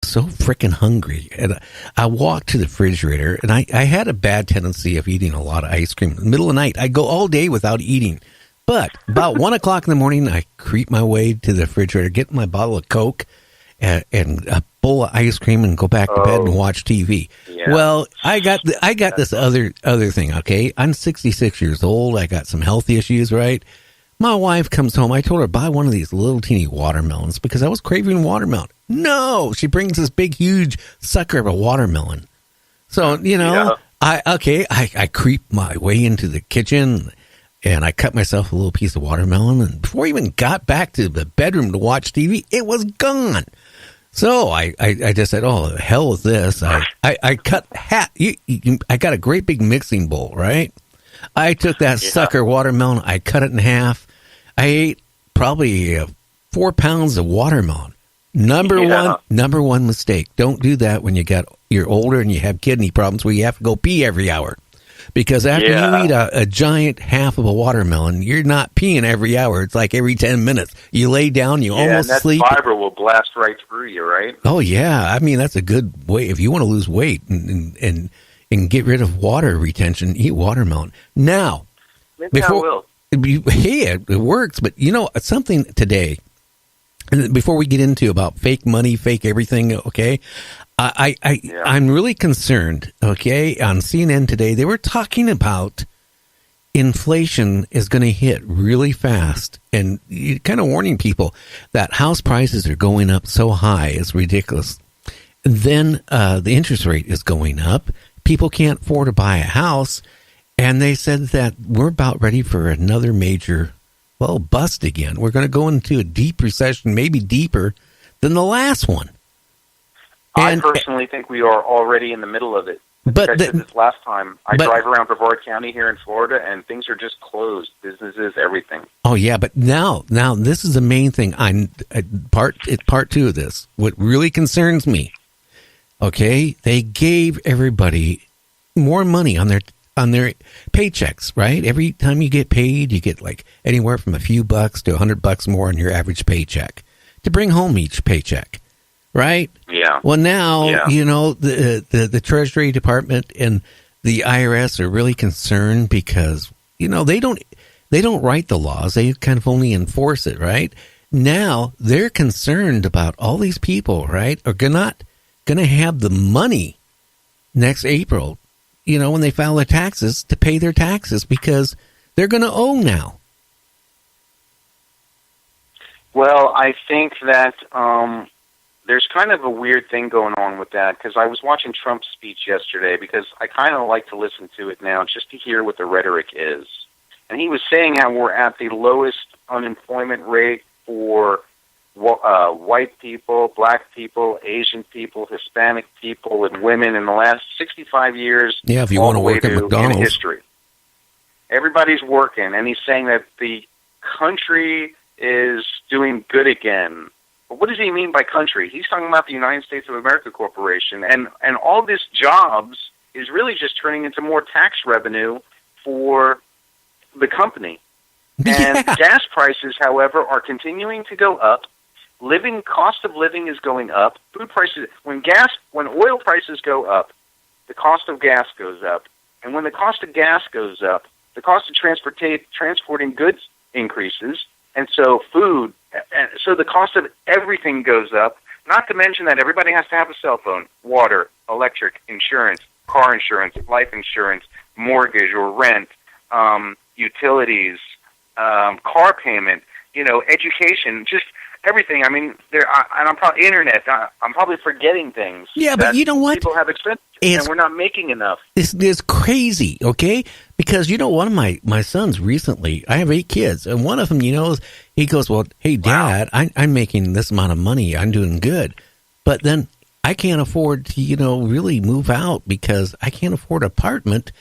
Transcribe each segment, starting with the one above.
so freaking hungry. And I walked to the refrigerator, and I had a bad tendency of eating a lot of ice cream. In the middle of the night, I go all day without eating. But about 1 o'clock in the morning, I creep my way to the refrigerator, get my bottle of Coke and a bowl of ice cream, and go back to bed and watch TV. Yeah. Well, I got this other thing, okay? I'm 66 years old. I got some health issues, right? My wife comes home. I told her, buy one of these little teeny watermelons because I was craving watermelon. No, she brings this big, huge sucker of a watermelon. So, I creep my way into the kitchen, and I cut myself a little piece of watermelon. And before I even got back to the bedroom to watch TV, it was gone. So I just said, oh, the hell with this. I cut half. I got a great big mixing bowl, right? I took that sucker watermelon. I cut it in half. I ate probably 4 pounds of watermelon. Number one mistake. Don't do that when you're older and you have kidney problems where you have to go pee every hour. Because after you eat a giant half of a watermelon, you're not peeing every hour. It's like every 10 minutes. You lay down, you almost sleep. And that fiber will blast right through you, right? Oh, yeah. I mean, that's a good way. If you want to lose weight and get rid of water retention, eat watermelon. Now, maybe I will. Hey, it works. But, something today, before we get into about fake money, fake everything, okay, I'm really concerned, okay? On CNN today, they were talking about inflation is going to hit really fast, and kind of warning people that house prices are going up so high, it's ridiculous. And then the interest rate is going up. People can't afford to buy a house, and they said that we're about ready for another major, bust again. We're going to go into a deep recession, maybe deeper than the last one. I personally think we are already in the middle of it. I said this last time. I drive around Brevard County here in Florida, and things are just closed. Businesses, everything. Oh, yeah, but now this is the main thing. It's part two of this. What really concerns me, okay, they gave everybody more money on their paychecks, right? Every time you get paid, you get like anywhere from a few bucks to $100 more on your average paycheck to bring home each paycheck. Right? Yeah. Well, now, the Treasury Department and the IRS are really concerned because, they don't write the laws. They kind of only enforce it, right? Now, they're concerned about all these people, right, are not going to have the money next April, when they file their taxes to pay their taxes because they're going to owe now. Well, I think that there's kind of a weird thing going on with that because I was watching Trump's speech yesterday because I kind of like to listen to it now just to hear what the rhetoric is. And he was saying how we're at the lowest unemployment rate for white people, black people, Asian people, Hispanic people, and women in the last 65 years. Yeah, if you want to work at McDonald's. History. Everybody's working, and he's saying that the country is doing good again. But what does he mean by country? He's talking about the United States of America Corporation, and all this jobs is really just turning into more tax revenue for the company. And gas prices, however, are continuing to go up. Cost of living is going up. Food prices, when oil prices go up, the cost of gas goes up. And when the cost of gas goes up, the cost of transporting goods increases. And so so the cost of everything goes up, not to mention that everybody has to have a cell phone, water, electric, insurance, car insurance, life insurance, mortgage or rent, utilities, car payment, education, just everything. I mean, and I'm probably internet. I'm probably forgetting things. Yeah, but you know what? People have expenses, and we're not making enough. It's crazy, okay? Because one of my sons recently, I have 8 kids, and one of them, he goes, "Well, hey, Dad, wow. I'm making this amount of money. I'm doing good, but then I can't afford to, really move out because I can't afford an apartment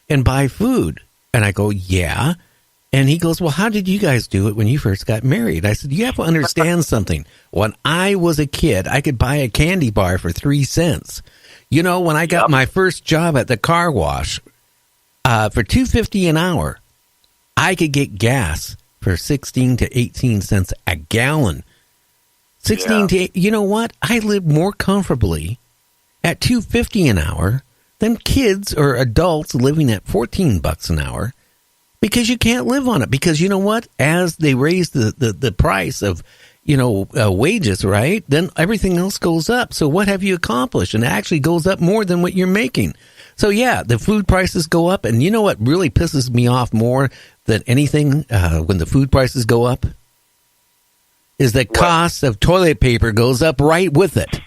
and buy food." And I go, "Yeah." And he goes, "Well, how did you guys do it when you first got married?" I said, "You have to understand something. When I was a kid, I could buy a candy bar for 3 cents. When I got my first job at the car wash, for $2.50 an hour, I could get gas for 16 to 18 cents a gallon. 16 to 8. You know what? I live more comfortably at $2.50 an hour than kids or adults living at $14 an hour, because you can't live on it. Because you know what? As they raise the price of, wages, right? Then everything else goes up. So what have you accomplished? And it actually goes up more than what you're making. So yeah, the food prices go up. And you know what really pisses me off more than anything when the food prices go up? Is the cost of toilet paper goes up right with it.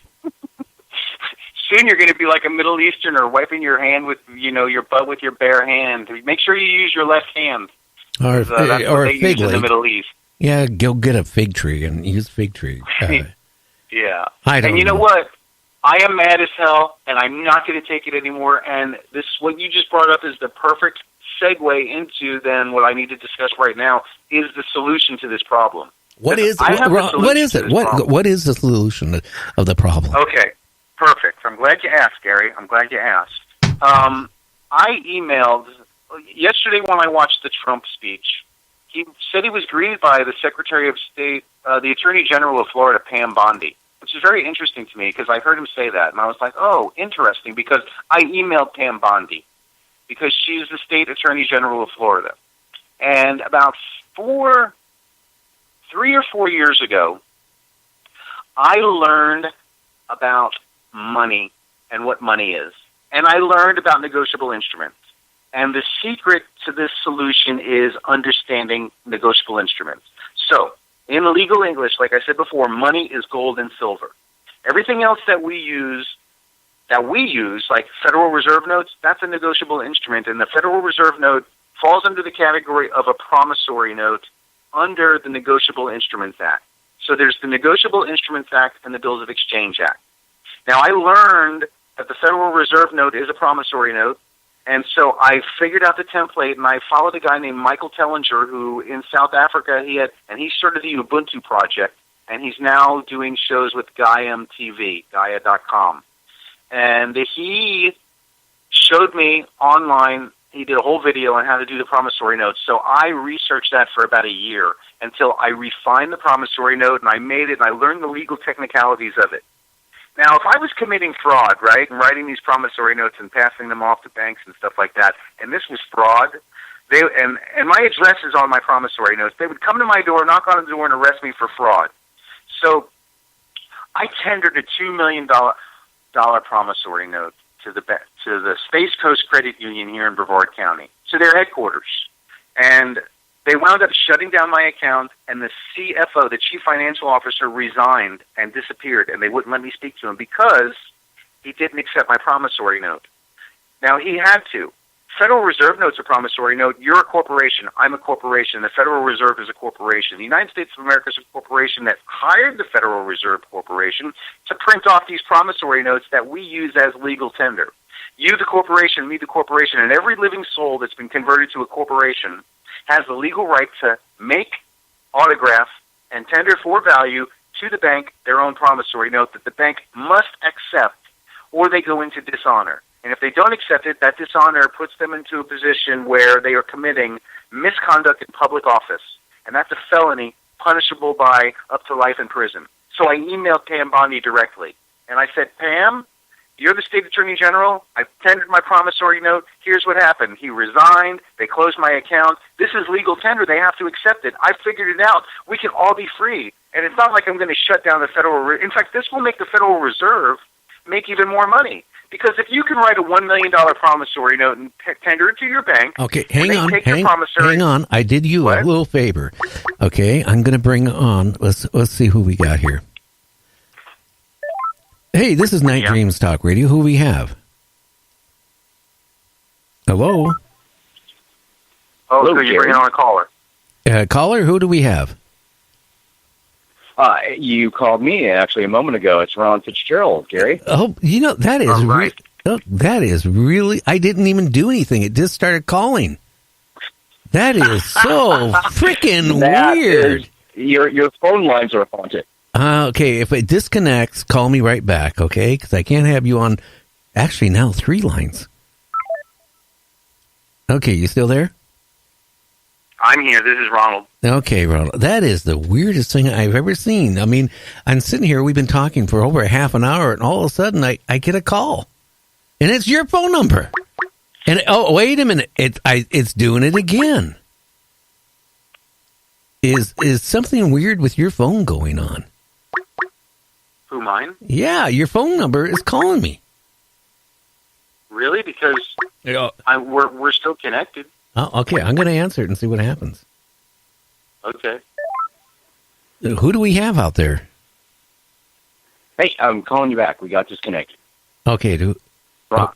Soon you're going to be like a Middle Easterner wiping your hand with, your butt with your bare hand. Make sure you use your left hand. Or a fig leaf in the Middle East. Yeah, go get a fig tree and use fig tree. Yeah. I don't and you know what? I am mad as hell, and I'm not going to take it anymore. And what you just brought up is the perfect segue into then what I need to discuss right now is the solution to this problem. What is it? What is the solution of the problem? Okay, perfect. I'm glad you asked, Gary. I'm glad you asked. I emailed yesterday when I watched the Trump speech. He said he was greeted by the Secretary of State, the Attorney General of Florida, Pam Bondi, which is very interesting to me because I heard him say that, and I was like, oh, interesting, because I emailed Pam Bondi because she's the State Attorney General of Florida. And about 3 or 4 years ago, I learned about money and what money is. And I learned about negotiable instruments. And the secret to this solution is understanding negotiable instruments. So, in legal English, like I said before, money is gold and silver. Everything else that we use, like Federal Reserve notes, that's a negotiable instrument. And the Federal Reserve note falls under the category of a promissory note under the Negotiable Instruments Act. So there's the Negotiable Instruments Act and the Bills of Exchange Act. Now, I learned that the Federal Reserve note is a promissory note, and so I figured out the template, and I followed a guy named Michael Tellinger, who in South Africa, he started the Ubuntu Project, and he's now doing shows with Gaia TV, Gaia.com. And he showed me online. He did a whole video on how to do the promissory note. So I researched that for about a year until I refined the promissory note, and I made it, and I learned the legal technicalities of it. Now, if I was committing fraud, right, and writing these promissory notes and passing them off to banks and stuff like that, and this was fraud, and my address is on my promissory notes, they would come to my door, knock on the door, and arrest me for fraud. So I tendered a $2 million promissory note to the Space Coast Credit Union here in Brevard County, to their headquarters. And they wound up shutting down my account, and the CFO, the Chief Financial Officer, resigned and disappeared, and they wouldn't let me speak to him because he didn't accept my promissory note. Now, he had to. Federal Reserve note's a promissory note. You're a corporation. I'm a corporation. The Federal Reserve is a corporation. The United States of America is a corporation that hired the Federal Reserve Corporation to print off these promissory notes that we use as legal tender. You, the corporation, me, the corporation, and every living soul that's been converted to a corporation has the legal right to make, autograph, and tender for value to the bank their own promissory note that the bank must accept, or they go into dishonor. And if they don't accept it, that dishonor puts them into a position where they are committing misconduct in public office. And that's a felony punishable by up to life in prison. So I emailed Pam Bondi directly. And I said, Pam, you're the State Attorney General. I've tendered my promissory note. Here's what happened. He resigned. They closed my account. This is legal tender. They have to accept it. I figured it out. We can all be free. And it's not like I'm going to shut down the Federal Reserve. In fact, this will make the Federal Reserve make even more money. Because if you can write a $1 million promissory note and tender it to your bank... Okay, hang on. I did you a little favor. Okay, I'm going to bring on... Let's see who we got here. Hey, this is Night Dreams Talk Radio. Who we have? Hello? Hello, so you're bringing on a caller. Caller, who do we have? You called me actually a moment ago. It's Ron Fitzgerald, Gary. Oh, that is right. That is really. I didn't even do anything. It just started calling. That is so freaking weird. Your phone lines are haunted. Okay, if it disconnects, call me right back, okay? Because I can't have you on. Actually, now 3 lines. Okay, you still there? I'm here. This is Ronald. Okay, Ronald. That is the weirdest thing I've ever seen. I mean, I'm sitting here, we've been talking for over a half an hour, and all of a sudden I get a call. And it's your phone number. And, oh, wait a minute. It's doing it again. Is something weird with your phone going on? Who, mine? Yeah, your phone number is calling me. Really? Because we're still connected. Oh, okay, I'm going to answer it and see what happens. Okay. Who do we have out there? Hey, I'm calling you back. We got disconnected. Okay, Ron.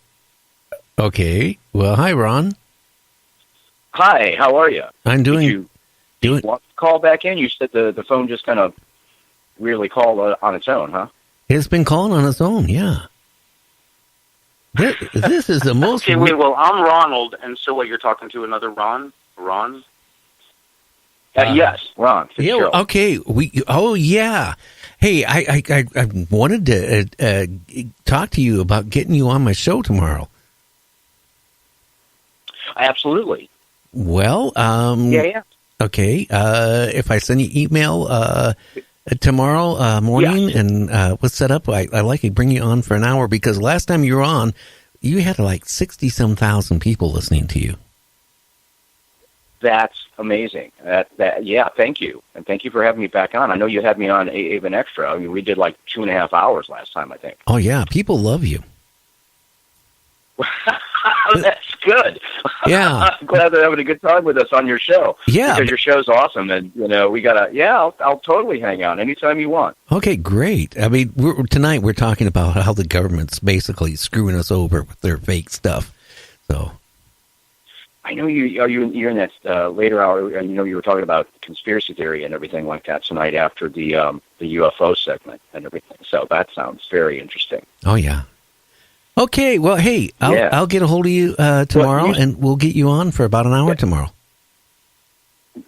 Okay. Well, hi, Ron. Hi, how are you? I'm doing. Did you want to call back in? You said the phone just kind of weirdly called on its own, huh? It's been calling on its own, yeah. This is the most... Okay, wait, well, I'm Ronald, and so what, you're talking to another Ron? Ron? Yes, Ron. Yeah, okay. Yeah. Hey, I wanted to talk to you about getting you on my show tomorrow. Absolutely. Well, yeah. Okay, if I send you email tomorrow morning, and we'll set up. I like to bring you on for an hour, because last time you were on, you had like 60-some thousand people listening to you. That's amazing. Yeah, thank you. And thank you for having me back on. I know you had me on even extra. I mean, we did like 2.5 hours last time, I think. Oh, yeah. People love you. That's good. Yeah. I'm glad they're having a good time with us on your show. Yeah. Because your show's awesome. And, we got to, I'll totally hang out anytime you want. Okay, great. I mean, tonight we're talking about how the government's basically screwing us over with their fake stuff. So... I know you're in that later hour. You were talking about conspiracy theory and everything like that tonight after the UFO segment and everything. So that sounds very interesting. Oh yeah. Okay. Well, hey, I'll get a hold of you tomorrow, and we'll get you on for about an hour tomorrow.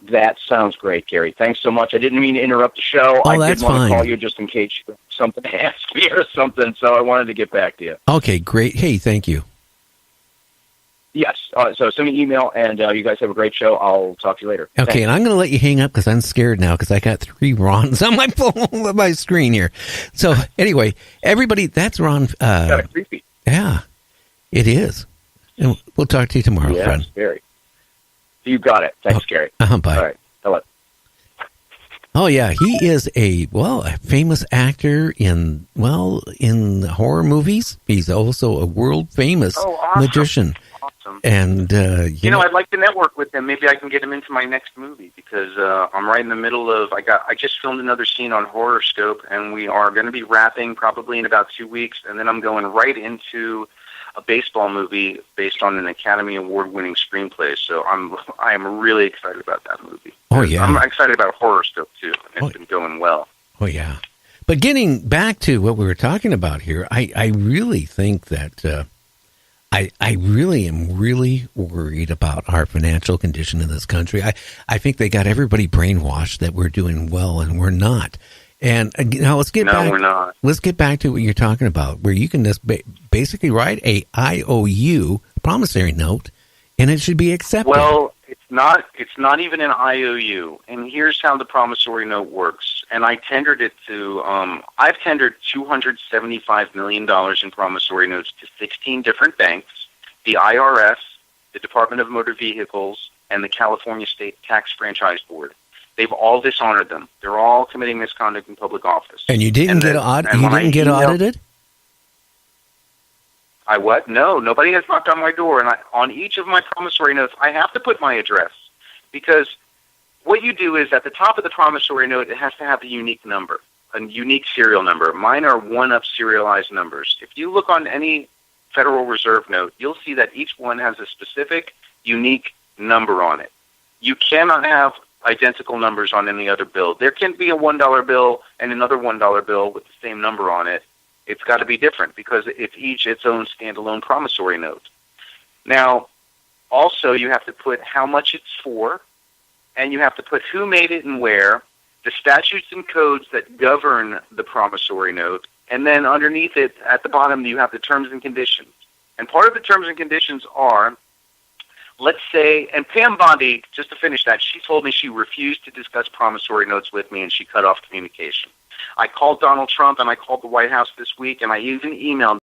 That sounds great, Gary. Thanks so much. I didn't mean to interrupt the show. Oh, I that's did want fine. to call you just in case you had something to ask me or something. So I wanted to get back to you. Okay, great. Hey, thank you. Yes. So send me an email, and you guys have a great show. I'll talk to you later. Okay, Thanks. and I'm going to let you hang up because I'm scared now because I got 3 Rons on my phone, on my screen here. So anyway, everybody, that's Ron. Kind of creepy. Yeah, it is. And we'll talk to you tomorrow, friend. Yes, very. You got it. Thanks, Gary. Bye. All right. Hello. Oh yeah, he is a famous actor in horror movies. He's also a world famous magician. Awesome. And I'd like to network with him. Maybe I can get him into my next movie, because I'm right in the middle of. I just filmed another scene on Horoscope, and we are going to be wrapping probably in about 2 weeks, and then I'm going right into a baseball movie based on an Academy Award-winning screenplay. So I am really excited about that movie. Oh yeah, I'm excited about Horoscope too. It's been going well. Oh yeah, but getting back to what we were talking about here, I really think that I really am really worried about our financial condition in this country. I think they got everybody brainwashed that we're doing well, and we're not. And now let's get back. No, we're not. Let's get back to what you're talking about, where you can just basically write a IOU promissory note, and it should be accepted. Well, it's not even an IOU. And here's how the promissory note works. And I tendered it to. I've tendered $275 million in promissory notes to 16 different banks, the IRS, the Department of Motor Vehicles, and the California State Tax Franchise Board. They've all dishonored them. They're all committing misconduct in public office. And you didn't get audited? I what? No, nobody has knocked on my door. And on each of my promissory notes, I have to put my address, because what you do is at the top of the promissory note, it has to have a unique number, a unique serial number. Mine are one-up serialized numbers. If you look on any Federal Reserve note, you'll see that each one has a specific, unique number on it. You cannot have identical numbers on any other bill. There can be a $1 bill and another $1 bill with the same number on it. It's got to be different, because it's each its own standalone promissory note. Now, also, you have to put how much it's for, and you have to put who made it and where, the statutes and codes that govern the promissory note, and then underneath it, at the bottom, you have the terms and conditions. And part of the terms and conditions are, let's say, and Pam Bondi, just to finish that, she told me she refused to discuss promissory notes with me, and she cut off communication. I called Donald Trump, and I called the White House this week, and I even emailed